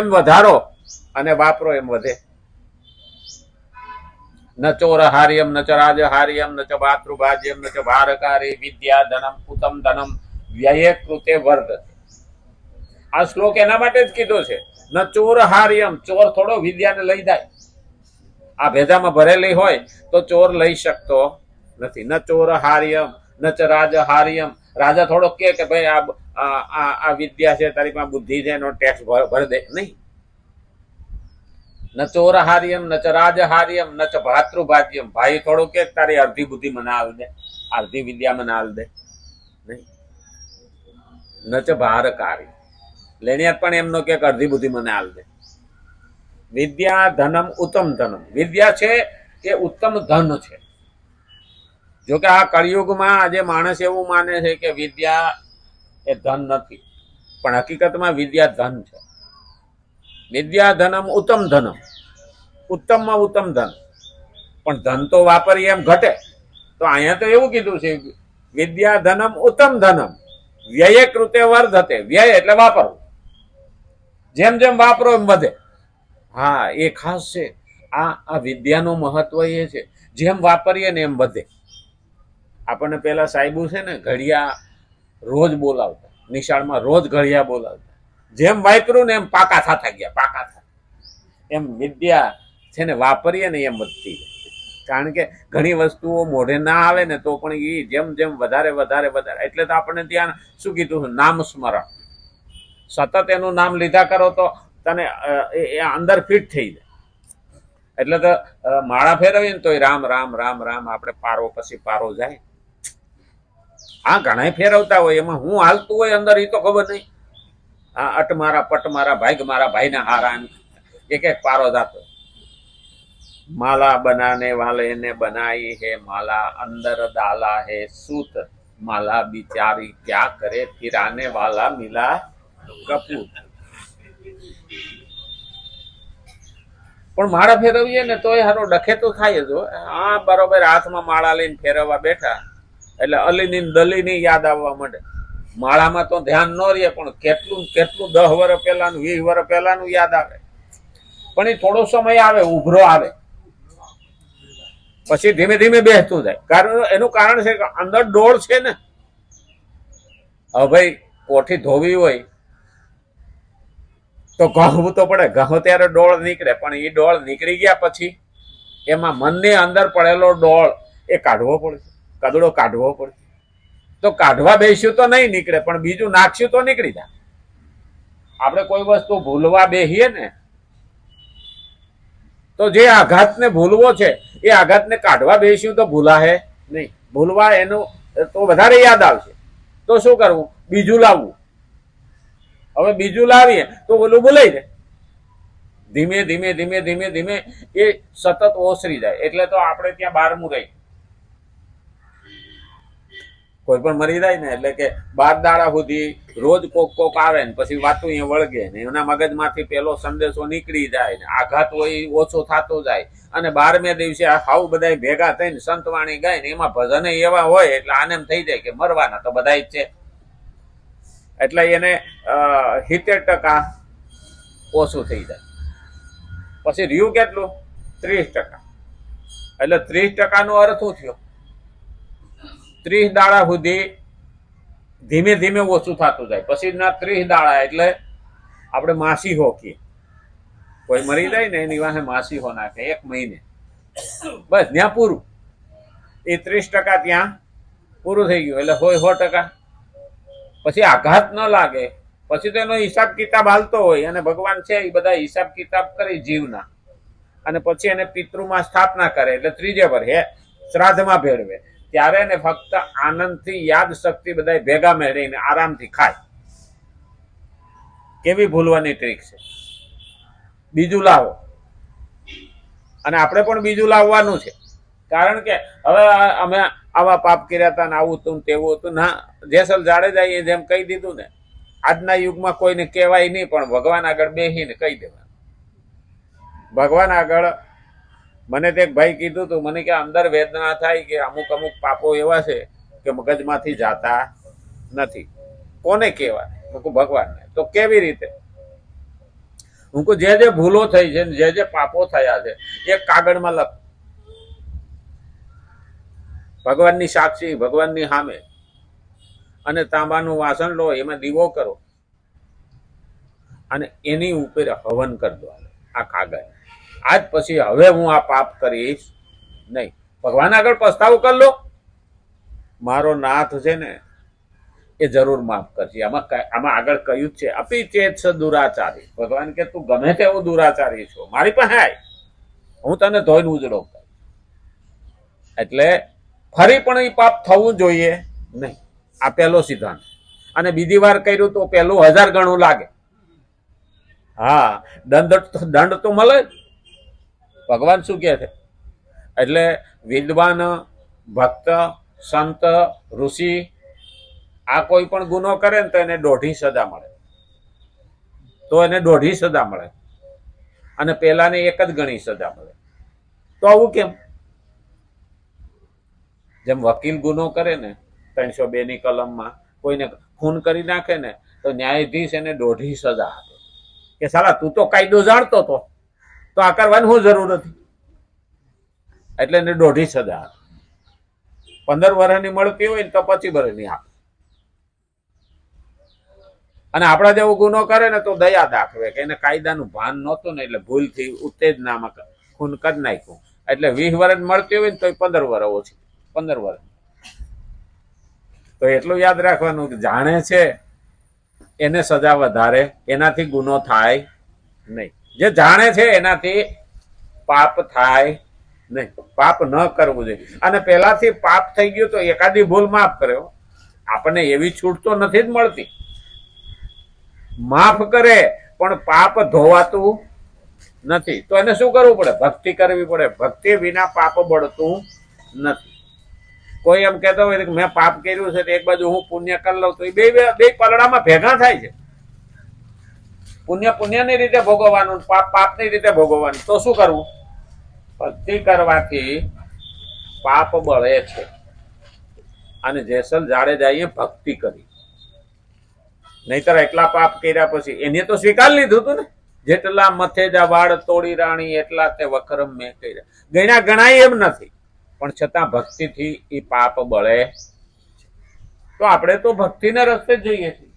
એમ વધારો અને વાપરો એમ વધે. ન ચોર હાર્યમ ન ચ રાજ હાર્યમ ન ચ ભાતૃભાજ્યમ ન ચ ભારકારી વિદ્યા ધનમ ઉત્તમ ધનમ વ્યય કૃતે વર્ધતે. આ શ્લોક એના માટે જ કીધો છે. ન ચોર હાર્યમ, ચોર થોડો વિદ્યાને લઈ જાય. આ ભેદામાં ભરેલી હોય તો ચોર લઈ શકતો નથી. ન ચોર હાર્યમ ન ચ રાજ હાર્યમ, રાજા થોડો કે ભાઈ આ વિદ્યા છે, તારી પાસે બુદ્ધિ છે, એનો ટેક્સ ભર દે, નહીં. ન ચોર હાર્યમ ન ચ રાજ હાર્યમ ન ચ ભાતૃભાજ્યમ, ભાઈ થોડું કે તારી અડધી બુદ્ધિ મને આલ દે, અડધી વિદ્યા મને આલ દે, નહીં. ન ચ ભારકારી, લેણિયાત પણ એમનો કે અડધી બુદ્ધિ મને આલ દે. વિદ્યા ધનમ ઉત્તમ ધનમ, વિદ્યા છે એ ઉત્તમ ધન છે. જોકે આ કળિયુગમાં આજે માણસ એવું માને છે કે વિદ્યા એ ધન નથી, પણ હકીકતમાં વિદ્યા ધન છે. વિદ્યા ધનમ ઉત્તમ ધનમ, ઉત્તમમાં ઉત્તમ ધન. પણ ધન તો વાપરીએ એમ ઘટે, તો અહીંયા તો એવું કીધું છે વિદ્યા ધનમ ઉત્તમ ધનમ વ્યય કૃતે વર્ધતે. વ્યય એટલે વાપરવું, જેમ જેમ વાપરો એમ વધે. હા, એ ખાસ છે. આ વિદ્યાનું મહત્વ એ છે, જેમ વાપરીએ ને એમ વધે. આપણને પેલા સાહેબુ છે ને ઘડિયા રોજ બોલાવતા, નિશાળમાં રોજ ઘડિયા બોલાવતા. જેમ વાપર્યું ને એમ પાકા થતા ગયા, પાકા થતા. એમ વિદ્યા છે ને વાપરીએ ને એમ વધતી. કારણ કે ઘણી વસ્તુઓ મોઢે ના આવે ને તો પણ એ જેમ જેમ વધારે વધારે વધારે, એટલે તો આપણને ત્યાં શું કીધું, નામ સ્મરણ. સતત એનું નામ લીધા કરો તો તને એ અંદર ફિટ થઈ જાય. એટલે તો માળા ફેરવીએ ને તો રામ રામ રામ રામ, આપણે પારો પછી પારો જાય. હા, ઘણા ફેરવતા હોય, એમાં હું હાલતું હોય અંદર એ તો ખબર નહીં. હા, અટ મારા પટ મારા ભાઈના હારા, એક એક પારો જાતો. માલા બનાને વાલે ને બનાઈ હે માલા, અંદર દાલા હે સૂત માલા બિચારી ક્યા કરે, ફિરાને વાલા મિલા કપૂત. પણ માળા ફેરવીએ ને તો એ હારો ડખે તો થાય જ. હા, બરોબર, હાથમાં માળા લઈને ફેરવવા બેઠા એટલે અલીની દલીની યાદ આવવા માંડે. માળામાં તો ધ્યાન ન રહે, પણ કેટલું કેટલું 10 વર્ષ પહેલાનું 20 વર્ષ પહેલાનું યાદ આવે. પણ એ થોડો સમય આવે, ઉભરો આવે, પછી ધીમે ધીમે બેસતું જાય. એનું કારણ છે કે અંદર ડોળ છે ને. હવે ભાઈ કોઠી ધોવી હોય તો ઘઉં તો પડે, ઘઉં ત્યારે ડોળ નીકળે, પણ એ ડોળ નીકળી ગયા પછી એમાં મનની અંદર પડેલો ડોળ એ કાઢવો પડે, કદડો કાઢવો પડે. તો કાઢવા બેસ્યું તો નહીં નીકળે, પણ બીજું નાખ્યું તો નીકળી જાય. આપણે કોઈ વસ્તુ ભૂલવા બેસીએ ને તો જે આઘાતને ભૂલવો છે એ આઘાતને કાઢવા બેસ્યું તો ભૂલાહે નહીં. ભૂલવા એનું તો વધારે યાદ આવશે. તો શું કરવું? બીજું લાવવું. હવે બીજું લાવીએ તો ઓલું ભૂલાઈ જાય. ધીમે ધીમે ધીમે ધીમે ધીમે એ સતત ઓસરી જાય. એટલે તો આપણે ત્યાં 12મું રહી. કોઈ પણ મરી જાય ને એટલે કે 12 દાડા સુધી રોજ કોક આવે ને પછી વાતું અહીંયા વળગે ને એના મગજમાંથી પેલો સંદેશો નીકળી જાય ને આઘાત હોય ઓછો થતો જાય. અને 12મે દિવસે હાવ બધા ભેગા થઈને સંતવાણી ગાય ને એમાં ભજન એવા હોય એટલે આને એમ થઈ જાય કે મરવાના તો બધા જ છે. એટલે એને 70% ઓછું થઈ જાય. પછી રહ્યું કેટલું? 30%. એટલે 30% નો અર્થ શું થયો? 30 દાડા સુધી ધીમે ધીમે ઓછું થતું જાય. પછી ના 30 દાડા એટલે આપણે માસી હોકીએ. કોઈ મરી જાય ને એની વાહે માસી હો નાખે 1 મહિને, બસ ત્યાં પૂરું. એ 30% ત્યાં પૂરું થઈ ગયું. એટલે હોય 100%. પછી આઘાત ન લાગે પછી તો એનો હિસાબ કિતાબ હાલતો હોય. અને ભગવાન છે એ બધા હિસાબ કિતાબ કરે જીવના. અને પછી એને પિતૃમાં સ્થાપના કરે એટલે 3જે વર્ષે શ્રાદ્ધમાં ભેળવે. ત્યારે ને ફક્ત આનંદથી યાદ શક્તિ બધા ભેગા મેળવીને આરામથી ખાય. કેવી ભૂલવાની ટ્રીક છે. બીજું લાવો. અને આપણે પણ બીજું લાવવાનું છે. કારણ કે હવે અમે આવા પાપ કર્યા હતા ને આવું હતું તેવું હતું. ના, જેસલ જાડેજાએ જેમ કહી દીધું ને, આજના યુગમાં કોઈને કહેવાય નહીં, પણ ભગવાન આગળ બેસીને કહી દેવાનું. ભગવાન આગળ મને તે એક ભાઈ કીધું તું, મને કે અંદર વેદના થાય કે અમુક અમુક પાપો એવા છે કે મગજમાંથી જાતા નથી. કોને કહેવાય? ભગવાનને. તો કેવી રીતે? હું કહું જે જે ભૂલો થઈ છે જે જે પાપો થયા છે એક કાગળમાં લખ. ભગવાનની સાક્ષી, ભગવાનની સામે, અને તાંબાનું વાસણ લો, એમાં દીવો કરો અને એની ઉપર હવન કરી દો આ કાગળ. આજ પછી હવે હું આ પાપ કરીશ નહીં. ભગવાન આગળ પસ્તાવો કરી લો, મારો નાથ છે ને એ જરૂર માફ કરશે. આમાં આગળ કહ્યું છે અપી ચેત દુરાચારી. ભગવાન કે તું ગમે તેવો દુરાચારી છો, મારી પાસે આય, હું તને ધોઈને ઉજળો કર. એટલે ફરી પણ એ પાપ થવું જોઈએ નહીં. આ પહેલો સિદ્ધાંત. અને બીજી વાર કર્યું તો પહેલું 1000 ગણું લાગે. હા, દંડ તો મળે જ. ભગવાન શું કહે છે? એટલે વિદ્વાન, ભક્ત, સંત, ઋષિ આ કોઈ પણ ગુનો કરે ને તો એને 1.5 સજા મળે. તો એને 1.5 સજા મળે અને પેલાને 1 જ ગણી સજા મળે. તો આવું કેમ? જેમ વકીલ ગુનો કરે ને 302 ની કલમમાં કોઈને ખૂન કરી નાખે ને તો ન્યાયાધીશ એને 1.5 સજા આપે કે સાલા તું તો કાયદો જાણતો હતો, તો આ કરવાની શું જરૂર હતી? એટલે એને 1.5 સજા આપે. 15 વર્ષની મળતી હોય ને તો 25 વર્ષની આપે. અને આપણા જેવો ગુનો કરે ને તો દયા દાખવે કે એને કાયદાનું ભાન નહોતું ને એટલે ભૂલથી ઉત્તેજનામાં ખૂન કરી નાખ્યું. એટલે 20 વર્ષ મળતી હોય ને તો 15 વર્ષ ઓછી, 15 વર્ષ. તો એટલું યાદ રાખવાનું કે જાણે છે એને સજા વધારે, એનાથી ગુનો થાય નહીં. જે જાણે છે એનાથી પાપ થાય નહીં. પાપ ન કરવું જોઈએ. અને પહેલાથી પાપ થઈ ગયું તો એકાદી ભૂલ માફ કર્યો. આપણને એવી છૂટ તો નથી જ મળતી. માફ કરે પણ પાપ ધોવાતું નથી. તો એને શું કરવું પડે? ભક્તિ કરવી પડે. ભક્તિ વિના પાપ બળતું નથી. કોઈ એમ કહેતો હોય કે મેં પાપ કર્યું છે, એક બાજુ હું પુણ્ય કરી લઉં, તો એ બે પલડામાં ભેગા થાય છે. પુણ્યની રીતે ભોગવવાનું, પાપ પાપની રીતે ભોગવવાનું. તો શું કરવું? ભક્તિ કરવાથી પાપ બળે છે. અને જેસલ જાડેજાએ ભક્તિ કરી. નહીતર એટલા પાપ કર્યા પછી એને તો સ્વીકાર લીધું હતું ને. જેટલા મથેજા વાળ તોડી રાણી એટલા તે વખરમ મેં કર્યા. ગણ્યા ગણાય એમ નથી, પણ છતાં ભક્તિથી એ પાપ બળે. તો આપણે તો ભક્તિના રસ્તે જ જઈએ છીએ.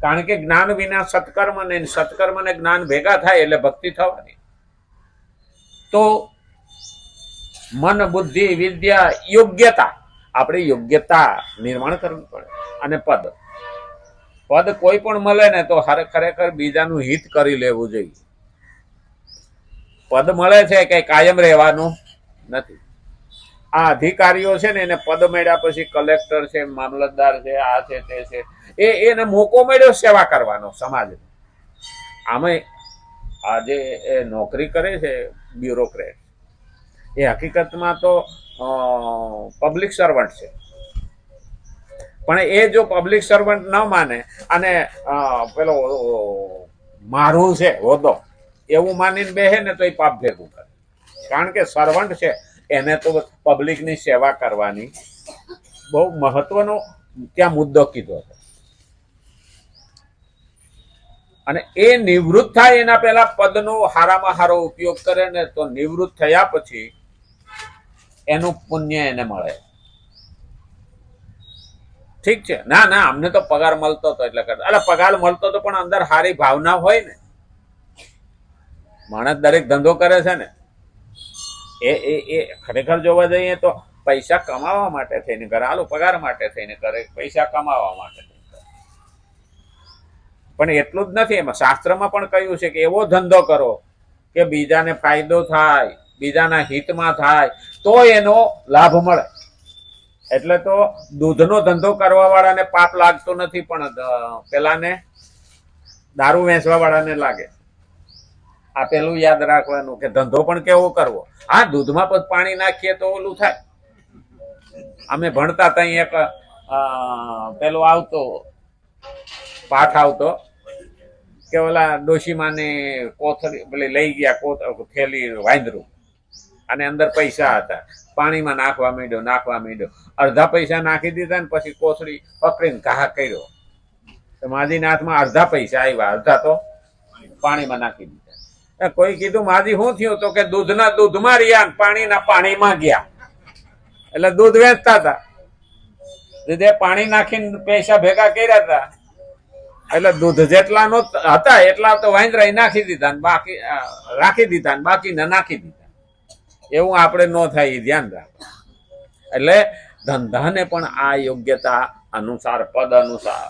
કારણ કે જ્ઞાન વિના સત્કર્મ ને સત્કર્મ ને જ્ઞાન ભેગા થાય એટલે ભક્તિ થવાની. તો મન, બુદ્ધિ, વિદ્યા, યોગ્યતા, આપણે યોગ્યતા નિર્માણ કરવી પડે. અને પદ કોઈ પણ મળે ને તો ખરેખર બીજાનું હિત કરી લેવું જોઈએ. પદ મળે છે કે કાયમ રહેવાનું નથી. આ અધિકારીઓ છે ને એને પદ મળ્યા પછી કલેક્ટર છે, મામલતદાર છે, આ છે તે છે, એને મોકો મળ્યો સેવા કરવાનો સમાજ. આમાં આજે એ નોકરી કરે છે બ્યુરોક્રેટ, એ હકીકતમાં તો પબ્લિક સર્વન્ટ છે. પણ એ જો પબ્લિક સર્વન્ટ ન માને અને પેલો મારું છે હોદ્દો એવું માનીને બેસે ને તો એ પાપ ભેગું કરે. કારણ કે સર્વન્ટ છે એને તો પબ્લિકની સેવા કરવાની બહુ મહત્વનો ત્યાં મુદ્દો કીધો છે. અને એ નિવૃત્ત થાય એના પહેલા પદનો હારામાં હારો ઉપયોગ કરે ને તો નિવૃત્ત થયા પછી એનું પુણ્ય એને મળે. ઠીક છે, ના અમને તો પગાર મળતો હતો એટલે કરતા. એટલે પગાર મળતો તો પણ અંદર સારી ભાવના હોય ને. માણસ દરેક ધંધો કરે છે ને એ ખરેખર જોવા જઈએ તો પૈસા કમાવા માટે થઈને કરે. હાલો પગાર માટે થઈને કરે, પૈસા કમાવા માટે. પણ એટલું જ નથી, એમાં શાસ્ત્રમાં પણ કહ્યું છે કે એવો ધંધો કરો કે બીજાને ફાયદો થાય, બીજાના હિતમાં થાય, તો એનો લાભ મળે. એટલે તો દૂધનો ધંધો કરવા વાળાને પાપ લાગતો નથી, પણ પેલાને દારૂ વેચવા વાળાને લાગે. આ પેલું યાદ રાખવાનું કે ધંધો પણ કેવો કરવો. હા, દૂધમાં પણ પાણી નાખીએ તો ઓલું થાય. અમે ભણતા ત્યાં એક પેલો આવતો પાઠ આવતો કે ઓલા ડોશીમાને કોથળી પેલી લઈ ગયા થેલી વાંદરું, અને અંદર પૈસા હતા. પાણીમાં નાખવા માંડ્યો. અડધા પૈસા નાખી દીધા ને પછી કોથળી પકડીને ઘા કર્યો. તો માજીના હાથમાં અડધા પૈસા આવ્યા, અડધા તો પાણીમાં નાખી દીધા. કોઈ કીધું માજી શું થયું? તો કે દૂધના દૂધમાં રહ્યા ને પાણીના પાણીમાં ગયા. એટલે દૂધ વેચતા હતા, દૂધે પાણી નાખીને પૈસા ભેગા કર્યા હતા. એટલે દૂધ જેટલા નો હતા એટલા તો વાંદરાઈ નાખી દીધા ને બાકી રાખી દીધા ને બાકીને નાખી દીધા. એવું આપણે ન થાય એ ધ્યાન રાખો. એટલે ધંધાને પણ આ યોગ્યતા અનુસાર, પદ અનુસાર